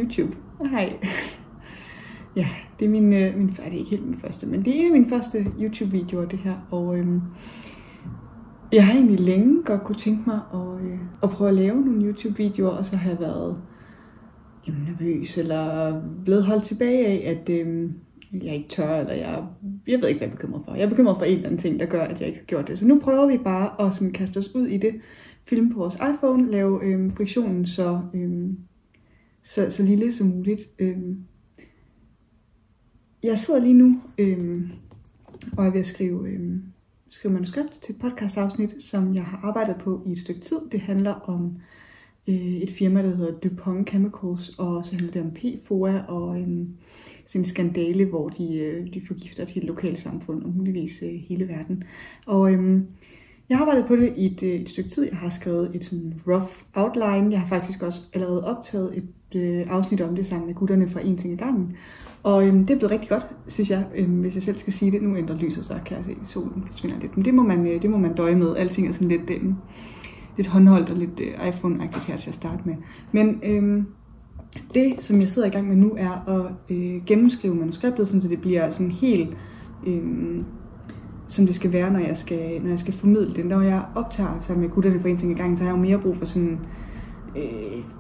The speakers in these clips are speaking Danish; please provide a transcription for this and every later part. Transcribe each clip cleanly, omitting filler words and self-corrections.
YouTube. Hej. Ja, det er det er ikke helt min første, men det er en af mine første YouTube-videoer, det her. Og jeg har egentlig længe godt kunne tænke mig at prøve at lave nogle YouTube-videoer, og så har jeg været nervøs, eller blevet holdt tilbage af, at jeg ikke tør, eller jeg ved ikke, hvad jeg er bekymret for. Jeg er bekymret for en eller anden ting, der gør, at jeg ikke har gjort det. Så nu prøver vi bare at sådan kaste os ud i det. Filme på vores iPhone, lave friktionen så lille som muligt. Jeg sidder lige nu og er ved at skrive manuskript til et podcastafsnit, som jeg har arbejdet på i et stykke tid. Det handler om et firma, der hedder DuPont Chemicals, og så handler det om PFOA og sådan en skandale, hvor de forgifter et helt lokalsamfund, og muligvis hele verden. Og jeg har arbejdet på det i et stykke tid. Jeg har skrevet et sådan rough outline. Jeg har faktisk også allerede optaget et afsnit om det sammen med gutterne fra En Ting ad Gangen. Og det er blevet rigtig godt, synes jeg, hvis jeg selv skal sige det. Nu ændrer lyset, så kan jeg se, at solen forsvinder lidt. Men det må man døje med. Alting er sådan lidt håndholdt og lidt iPhone-agtigt her til at starte med. Men det, som jeg sidder i gang med nu, er at gennemskrive manuskriptet, så det bliver sådan helt, som det skal være, når jeg skal formidle det. Når jeg optager sammen med gutterne fra En Ting ad Gangen, så har jeg jo mere brug for sådan,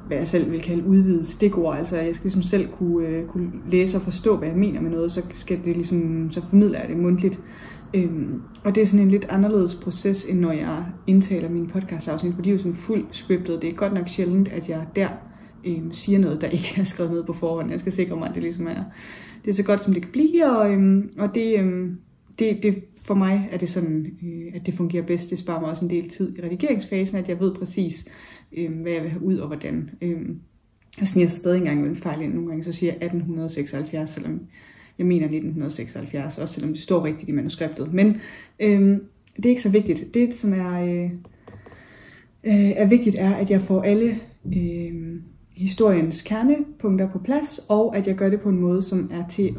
hvad jeg selv vil kalde udvidet stikord. Altså jeg skal ligesom selv kunne læse og forstå, hvad jeg mener med noget, så skal det ligesom, så formidler jeg det mundtligt. Og det er sådan en lidt anderledes proces, end når jeg indtaler mine podcast-afsnit, for de er jo sådan fuldt scriptet. Det er godt nok sjældent, at jeg der siger noget, der ikke er skrevet ned på forhånd. Jeg skal sikre mig, at det ligesom det er så godt, som det kan blive, og det for mig er det sådan, at det fungerer bedst. Det sparer mig også en del tid i redigeringsfasen, at jeg ved præcis, hvad jeg vil have ud og hvordan. Jeg sniger sig stadig engang med en fejl ind. Nogle gange så siger jeg 1876, selvom jeg mener 1976, også selvom det står rigtigt i manuskriptet. Men det er ikke så vigtigt. Det, som er vigtigt, er, at jeg får alle historiens kernepunkter på plads, og at jeg gør det på en måde, som er til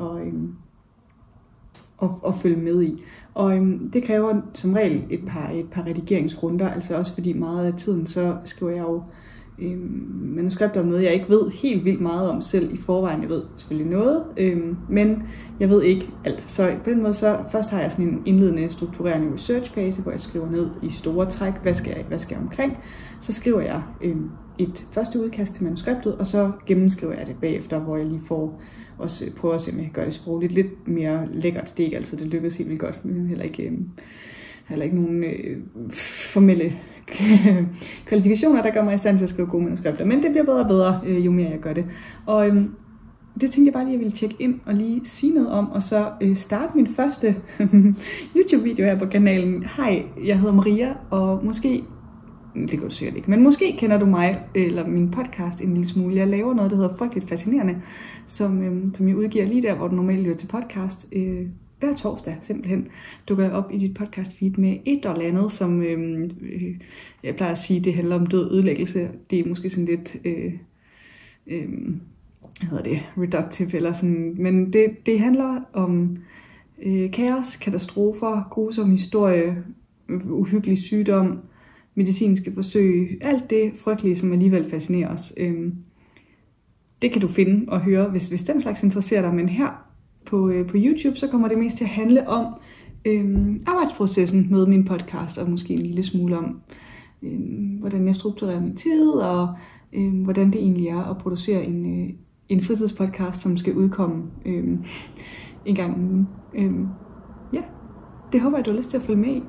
at følge med i. Og det kræver som regel et par redigeringsrunder, altså også fordi meget af tiden, så skriver jeg jo manuskripter om noget, jeg ikke ved helt vildt meget om selv i forvejen. Jeg ved selvfølgelig noget, men jeg ved ikke alt. Så på den måde, så først har jeg sådan en indledende strukturerende research-fase, hvor jeg skriver ned i store træk, hvad skal jeg omkring. Så skriver jeg et første udkast til manuskriptet, og så gennemskriver jeg det bagefter, hvor jeg lige får også prøver at se, om jeg kan gøre det sprogligt lidt mere lækkert. Det er ikke altid, det lykkes helt vildt godt, men heller ikke nogen formelle kvalifikationer, der gør mig i stand til at skrive gode manuskripter. Men det bliver bedre og bedre, jo mere jeg gør det. Og det tænkte jeg bare lige, at jeg ville tjekke ind og lige sige noget om, og så starte min første YouTube-video her på kanalen. Hej, jeg hedder Maria, og måske, det gør du sikkert ikke, men måske kender du mig, eller min podcast en lille smule. Jeg laver noget, der hedder Frygteligt Fascinerende, som jeg udgiver lige der, hvor du normalt lytter til podcast. Hver torsdag simpelthen dukker jeg op i dit podcast feed med et eller andet, som jeg plejer at sige, det handler om død ødelæggelse. Det er måske sådan lidt, reductive eller sådan, men det handler om kaos, katastrofer, grusom historie, uhyggelig sygdom, medicinske forsøg, alt det frygtelige, som alligevel fascinerer os. Det kan du finde og høre, hvis den slags interesserer dig, men her på YouTube, så kommer det mest til at handle om arbejdsprocessen med min podcast, og måske en lille smule om, hvordan jeg strukturerer min tid, og hvordan det egentlig er at producere en fritidspodcast, som skal udkomme en gang om ugen. Ja, det håber jeg, du har lyst til at følge med i.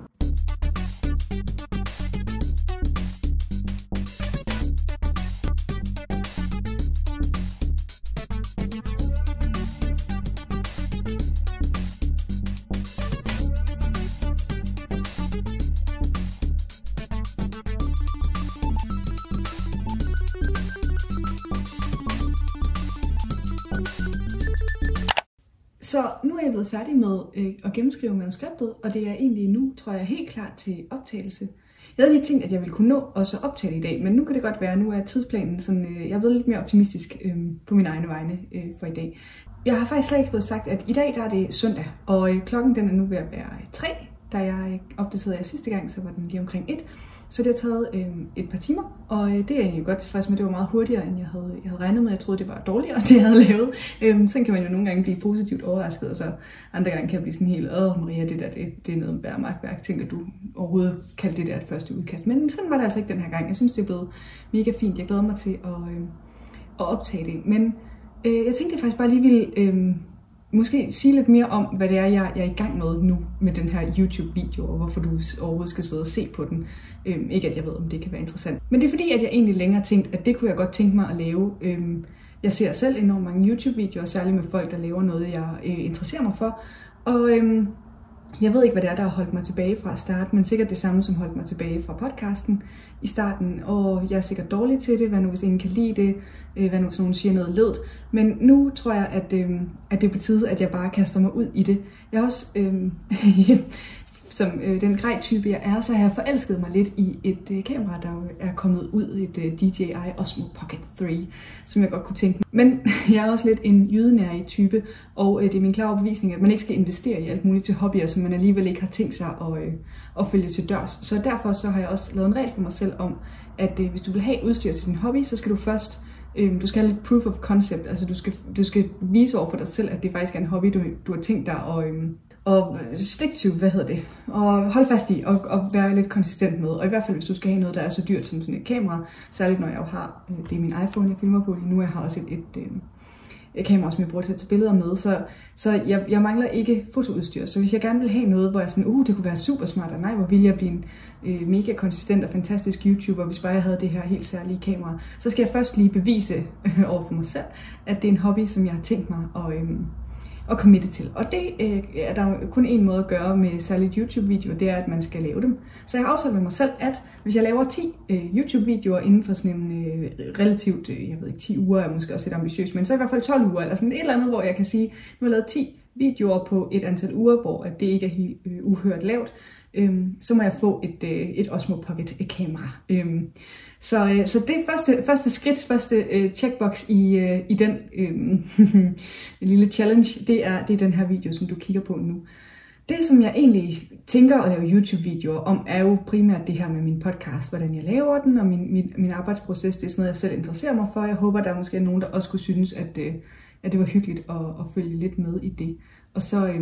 Så nu er jeg blevet færdig med at gennemskrive manuskriptet, og det er egentlig nu, tror jeg, helt klar til optagelse. Jeg havde lige tænkt, at jeg ville kunne nå også at optage i dag, men nu kan det godt være, nu er tidsplanen sådan, jeg er blevet lidt mere optimistisk på mine egne vegne for i dag. Jeg har faktisk slet ikke fået sagt, at i dag der er det søndag, og klokken den er nu ved at være 3, Da jeg opdaterede jer sidste gang, så var den lige omkring 1. Så det har taget et par timer, og det er jeg egentlig godt tilfreds med. Det var meget hurtigere, end jeg havde regnet med. Jeg troede, det var dårligere, det jeg havde lavet. Sådan kan man jo nogle gange blive positivt overrasket, og så andre gange kan jeg blive sådan helt, Maria, det er noget værmærkværk. Tænkte du overhovedet kaldte det der et første udkast? Men sådan var det altså ikke den her gang. Jeg synes, det er blevet mega fint. Jeg glæder mig til at optage det. Men jeg tænkte faktisk bare lige ville måske sige lidt mere om, hvad det er, jeg er i gang med nu med den her YouTube-video, og hvorfor du overhovedet skal sidde og se på den. Ikke at jeg ved, om det kan være interessant. Men det er fordi, at jeg egentlig længere tænkt, at det kunne jeg godt tænke mig at lave. Jeg ser selv enormt mange YouTube-videoer, særligt med folk, der laver noget, jeg interesserer mig for. Og jeg ved ikke, hvad det er, der har holdt mig tilbage fra at starte, men sikkert det samme, som holdt mig tilbage fra podcasten i starten. Og jeg er sikkert dårlig til det, hvad nu hvis ingen kan lide det, hvad nu hvis nogen siger noget ledt. Men nu tror jeg, at det er på tide, at jeg bare kaster mig ud i det. Jeg er også, som den grej-type jeg er, så har jeg forelsket mig lidt i et kamera, der er kommet ud, et DJI Osmo Pocket 3, som jeg godt kunne tænke mig. Men jeg er også lidt en jydenærig type, og det er min klare overbevisning, at man ikke skal investere i alt muligt til hobbyer, som man alligevel ikke har tænkt sig at følge til dørs. Så derfor så har jeg også lavet en regel for mig selv om, at hvis du vil have udstyr til din hobby, så skal du først du skal have lidt proof of concept, altså du skal vise over for dig selv, at det faktisk er en hobby, du har tænkt dig og stick to, og holde fast i, og være lidt konsistent med. Og i hvert fald, hvis du skal have noget, der er så dyrt som sådan et kamera, særligt når jeg jo har, det er min iPhone, jeg filmer på lige nu, jeg har også et kamera, som jeg bruger til at tage billeder med, så jeg mangler ikke fotoudstyr. Så hvis jeg gerne vil have noget, hvor jeg sådan, det kunne være super smart, og nej, hvor vil jeg blive en mega konsistent og fantastisk YouTuber, hvis bare jeg havde det her helt særlige kamera, så skal jeg først lige bevise over for mig selv, at det er en hobby, som jeg har tænkt mig at committe til. Og det er der kun en måde at gøre med særligt YouTube-videoer, det er, at man skal lave dem. Så jeg har aftalt med mig selv, at hvis jeg laver 10 YouTube-videoer inden for sådan en relativt, 10 uger er måske også lidt ambitiøst, men så i hvert fald 12 uger, eller sådan et eller andet, hvor jeg kan sige, nu har jeg lavet 10 videoer på et antal uger, hvor det ikke er helt uhørt lavt, så må jeg få et Osmo Pocket kamera. Så det første skridt, første checkbox i den lille challenge, det er den her video, som du kigger på nu. Det, som jeg egentlig tænker at lave YouTube-videoer om, er jo primært det her med min podcast, hvordan jeg laver den, og min arbejdsproces. Det er sådan noget, jeg selv interesserer mig for. Jeg håber, der er måske nogen, der også kunne synes, at det var hyggeligt at følge lidt med i det. Og så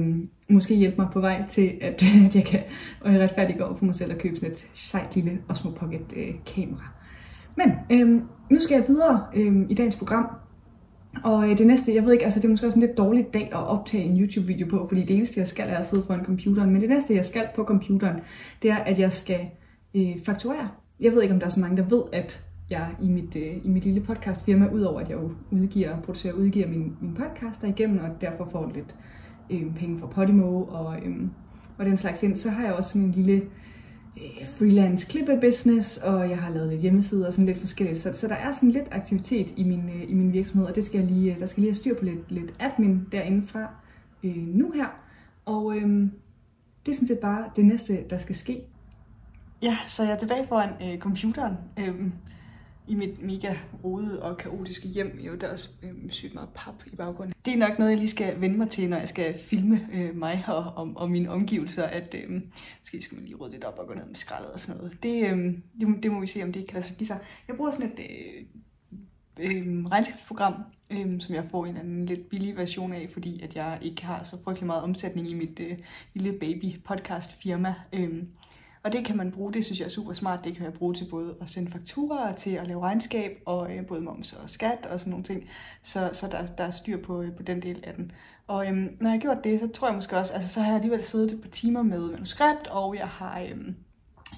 måske hjælpe mig på vej til, at jeg kan retfærdiggøre for mig selv at købe sådan et sejt lille Osmo Pocket kamera. Men nu skal jeg videre i dagens program. Og det næste, jeg ved ikke, altså det er måske også en lidt dårlig dag at optage en YouTube-video på, fordi det eneste, jeg skal, er at sidde foran computeren. Men det næste, jeg skal på computeren, det er, at jeg skal fakturere. Jeg ved ikke, om der er så mange, der ved, at jeg i mit lille podcastfirma, udover at jeg udgiver min podcaster igennem, og derfor får lidt penge fra Podimo og den slags ind, så har jeg også sådan en lille freelance klippebusiness, og jeg har lavet lidt hjemmesider og sådan lidt forskelligt. Så der er sådan lidt aktivitet i min virksomhed, og der skal lige have styr på lidt admin derindefra nu her. Og det er sådan set bare det næste, der skal ske. Ja, så jeg er tilbage foran computeren. I mit mega rodede og kaotiske hjem. Jo, der er også sygt meget pap i baggrunden. Det er nok noget, jeg lige skal vende mig til, når jeg skal filme mig og mine omgivelser. At måske skal man lige rydde lidt op og gå ned med skraldet og sådan noget. Det må vi se, om det kan lade sig give sig. Jeg bruger sådan et regnskabsprogram, som jeg får en anden lidt billig version af, fordi at jeg ikke har så frygtelig meget omsætning i mit lille baby podcast firma. Og det kan man bruge, det synes jeg er super smart. Det kan jeg bruge til både at sende fakturaer, til at lave regnskab, og både moms og skat og sådan nogle ting. Så der er styr på den del af den. Og når jeg har gjort det, så tror jeg måske også, altså så har jeg alligevel siddet et par timer med manuskript, og jeg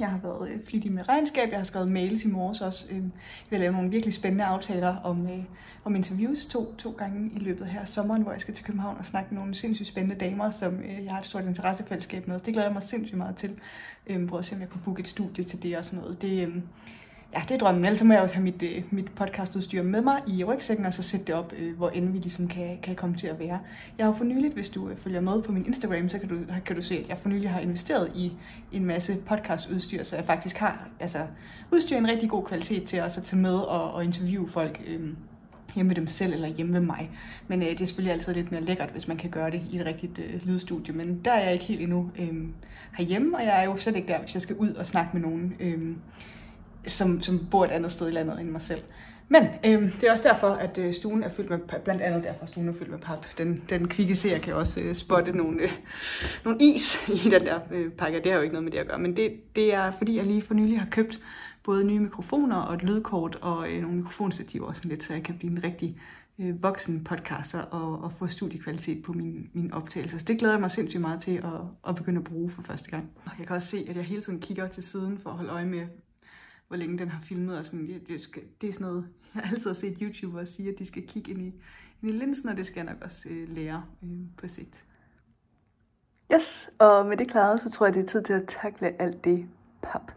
har været flittig med regnskab. Jeg har skrevet mails i morges også. Jeg vil lave nogle virkelig spændende aftaler om interviews to gange i løbet her sommeren, hvor jeg skal til København og snakke med nogle sindssygt spændende damer, som jeg har et stort interessefællesskab med. Det glæder jeg mig sindssygt meget til. Prøv at se, om jeg kan booke et studie til det og sådan noget. Det er drømmen. Ellers må jeg også have mit podcastudstyr med mig i rygsækken, og så sætte det op, hvor end vi ligesom kan komme til at være. Jeg har for nyligt, hvis du følger med på min Instagram, så kan du se, at jeg for nylig har investeret i en masse podcastudstyr, så jeg faktisk har udstyr en rigtig god kvalitet til også at tage med og interviewe folk hjemme ved dem selv eller hjemme ved mig. Men det er selvfølgelig altid lidt mere lækkert, hvis man kan gøre det i et rigtigt lydstudie. Men der er jeg ikke helt endnu herhjemme, og jeg er jo slet ikke der, hvis jeg skal ud og snakke med nogen, som bor et andet sted i landet end mig selv. Men det er også derfor, at stuen er fyldt med, blandt andet derfor stuen er fyldt med pap. Den kvikke seer kan også spotte nogle is i den der pakke. Det har jo ikke noget med det at gøre, men det er fordi, jeg lige for nylig har købt både nye mikrofoner og et lydkort og nogle mikrofonstativer, sådan lidt, så jeg kan blive en rigtig voksen podcaster og få studiekvalitet på min optagelse. Så det glæder jeg mig sindssygt meget til at begynde at bruge for første gang. Og jeg kan også se, at jeg hele tiden kigger til siden for at holde øje med, hvor længe den har filmet. Og sådan, det er sådan noget, jeg har altid set YouTubere sige, at de skal kigge ind i linsen, og det skal jeg nok også lære på sigt. Yes, og med det klaret, så tror jeg, det er tid til at tackle alt det pap.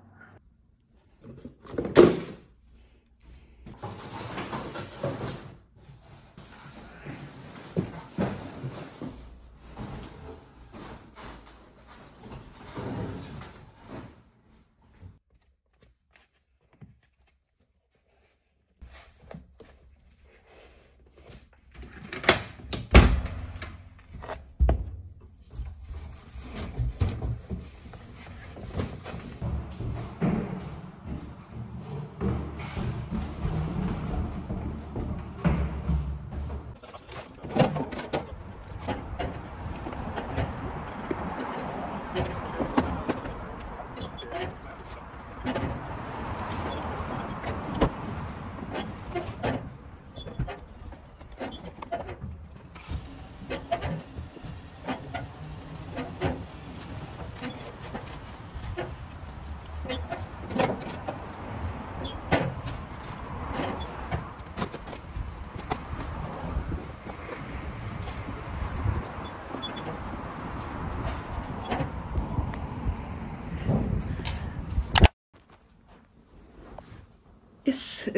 Yes,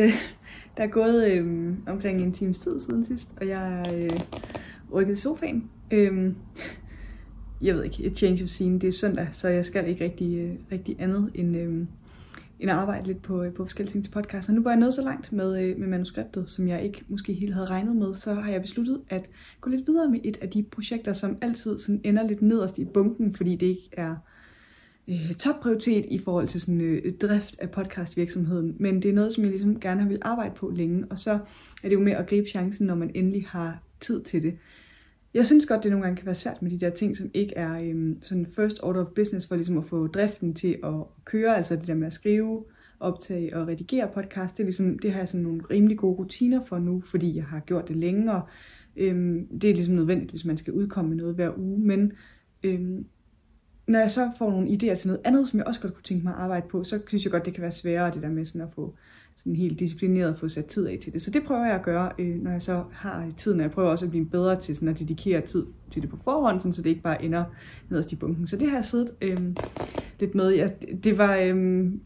der er gået omkring en times tid siden sidst, og jeg er rykket i sofaen. Jeg ved ikke, et change of scene, det er søndag, så jeg skal ikke rigtig andet end at arbejde lidt på forskellige ting til podcast. Og nu var jeg nået så langt med manuskriptet, som jeg ikke måske helt havde regnet med, så har jeg besluttet at gå lidt videre med et af de projekter, som altid sådan ender lidt nederst i bunken, fordi det ikke er topprioritet i forhold til sådan drift af podcastvirksomheden, men det er noget, som jeg ligesom gerne har vil arbejde på længe, og så er det jo med at gribe chancen, når man endelig har tid til det. Jeg synes godt, det nogle gange kan være svært med de der ting, som ikke er sådan first order of business, for ligesom at få driften til at køre, altså det der med at skrive, optage og redigere podcast, det har jeg sådan nogle rimelig gode rutiner for nu, fordi jeg har gjort det længe, og det er ligesom nødvendigt, hvis man skal udkomme med noget hver uge, men når jeg så får nogle idéer til noget andet, som jeg også godt kunne tænke mig at arbejde på, så synes jeg godt, det kan være sværere, det der med sådan at få sådan helt disciplineret at få sat tid af til det. Så det prøver jeg at gøre, når jeg så har tiden, og jeg prøver også at blive bedre til sådan at dedikere tid til det på forhånd, sådan, så det ikke bare ender nederst i bunken. Så det har jeg siddet lidt med. Det var,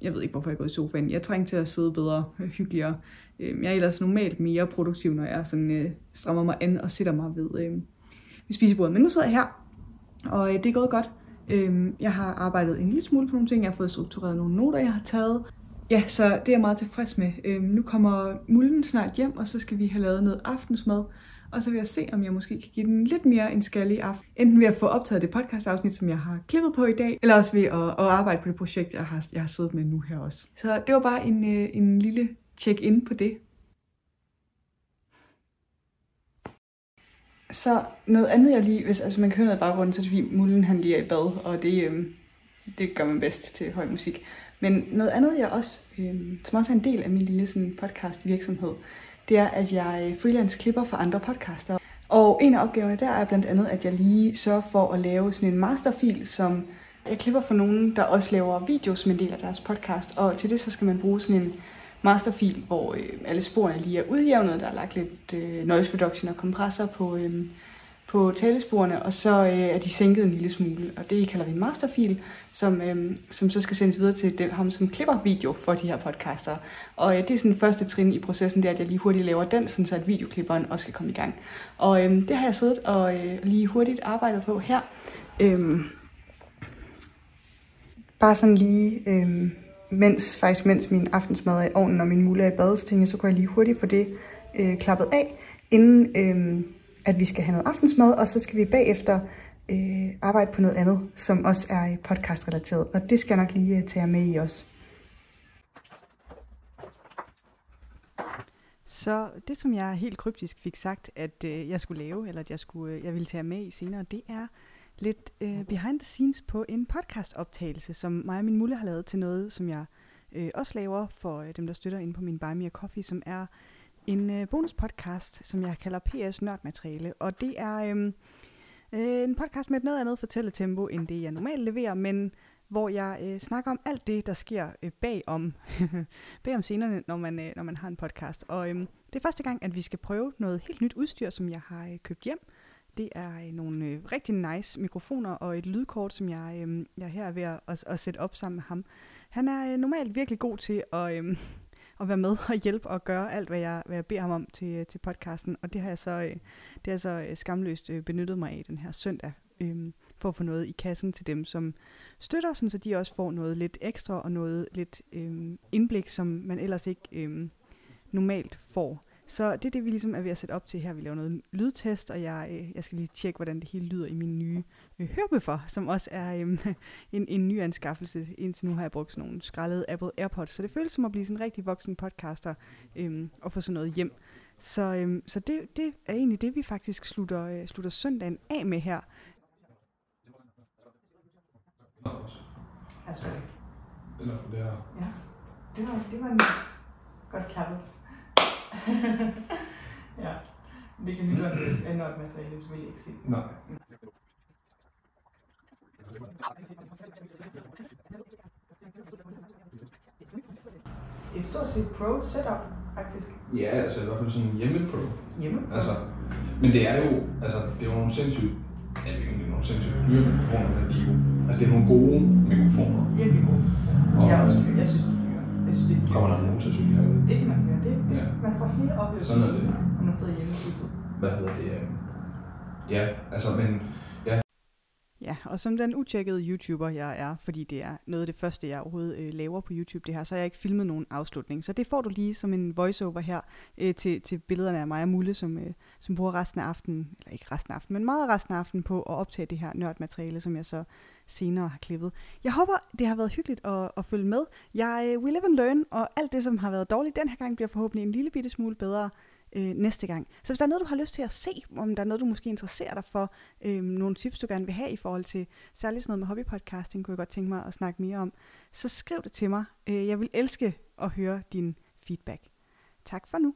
jeg ved ikke, hvorfor jeg går i sofaen. Jeg trængte til at sidde bedre, hyggeligere. Jeg er ellers normalt mere produktiv, når jeg sådan, strammer mig an og sætter mig ved spisebordet. Men nu sidder jeg her, og det er gået godt. Jeg har arbejdet en lille smule på nogle ting. Jeg har fået struktureret nogle noter, jeg har taget. Ja, så det er jeg meget tilfreds med. Nu kommer Mulden snart hjem, og så skal vi have lavet noget aftensmad. Og så vil jeg se, om jeg måske kan give den lidt mere en skalle i aften. Enten ved at få optaget det podcast-afsnit, som jeg har klippet på i dag, eller også ved at arbejde på det projekt, jeg har siddet med nu her også. Så det var bare en lille check-in på det. Så noget andet, jeg lige, hvis man kan høre noget i baggrunden, så er det fordi Mulden han lige er i bad, og det gør man bedst til høj musik. Men noget andet, jeg også, som også er en del af min lille sådan, podcast virksomhed, det er, at jeg freelance klipper for andre podcaster. Og en af opgaverne der er blandt andet, at jeg lige sørger for at lave sådan en masterfil, som jeg klipper for nogen, der også laver videos som en del af deres podcast. Og til det så skal man bruge sådan en masterfil, hvor alle sporene lige er udjævnet. Der er lagt lidt noise reduction og kompressor på talesporene, og så er de sænket en lille smule. Og det kalder vi en masterfil, som så skal sendes videre til ham, som klipper video for de her podcaster. Og det er sådan første trin i processen, det er, at jeg lige hurtigt laver den, så at videoklipperen også skal komme i gang. Og det har jeg siddet og lige hurtigt arbejdet på her. Bare sådan lige, mens min aftensmad er i ovnen og min mulle er i bad, så tænkte jeg, så kunne jeg lige hurtigt få det klappet af, inden at vi skal have noget aftensmad, og så skal vi bagefter arbejde på noget andet, som også er podcast-relateret. Og det skal jeg nok lige tage jer med i også. Så det, som jeg helt kryptisk fik sagt, at jeg skulle lave, eller at jeg ville tage med i senere, det er lidt behind the scenes på en podcastoptagelse, som mig og min mulle har lavet til noget, som jeg også laver for dem, der støtter inde på min Buy Me a Coffee, som er en bonuspodcast, som jeg kalder PS Nørdmateriale. Og det er en podcast med et noget andet fortælletempo, end det jeg normalt leverer, men hvor jeg snakker om alt det, der sker bagom scenerne, når man har en podcast. Og det er første gang, at vi skal prøve noget helt nyt udstyr, som jeg har købt hjem. Det er nogle rigtig nice mikrofoner og et lydkort, som jeg her er ved at sætte op sammen med ham. Han er normalt virkelig god til at være med og hjælpe og gøre alt, hvad jeg beder ham om til podcasten. Og det har jeg så skamløst benyttet mig af den her søndag, for at få noget i kassen til dem, som støtter, sådan så de også får noget lidt ekstra og noget lidt indblik, som man ellers ikke normalt får. Så det er det, vi ligesom er ved at sætte op til her. Vi laver noget lydtest, og jeg skal lige tjekke, hvordan det hele lyder i min nye hørebøffer, som også er en ny anskaffelse. Indtil nu har jeg brugt sådan nogle skrællede Apple AirPods, så det føles som at blive sådan en rigtig voksen podcaster og få sådan noget hjem. Så det er egentlig det, vi faktisk slutter søndagen af med her. Jeg tror det. Eller det her. Ja, det var en godt klappet. Ja, det kan lytte af nørdmateriale, så vil jeg ikke sige. Nej. Et stort set pro setup, faktisk. Ja, altså i hvert fald sådan en hjemme-pro. Hjemme? Altså, men det er jo nogle sindssygt, jeg ved ikke om det er nogle sindssygt dyre mikrofoner, men de er jo, altså det er nogle gode mikrofoner. Virkelig gode. Og Jeg synes, de er dyre. Jeg synes, det er dyre. Kommer der en motorcykel herude? Det kan man høre. Ja. Man får hele oplevelsen, Sådan er det. når man sidder hjemme i studiet. Hvad hedder det? Ja, altså, men ja. Ja, og som den utjekkede YouTuber jeg er, fordi det er noget af det første, jeg overhovedet laver på YouTube det her, så har jeg ikke filmet nogen afslutning. Så det får du lige som en voiceover her til billederne af mig og Mulle, som bruger resten af aftenen, eller ikke resten af aftenen, men meget resten af aftenen på at optage det her nørdmateriale, som jeg så senere har klippet. Jeg håber, det har været hyggeligt at følge med. Jeg will live and learn, og alt det, som har været dårligt den her gang, bliver forhåbentlig en lille bitte smule bedre næste gang. Så hvis der er noget, du har lyst til at se, om der er noget, du måske interesserer dig for, nogle tips, du gerne vil have i forhold til særligt sådan noget med hobbypodcasting, kunne jeg godt tænke mig at snakke mere om, så skriv det til mig. Jeg vil elske at høre din feedback. Tak for nu.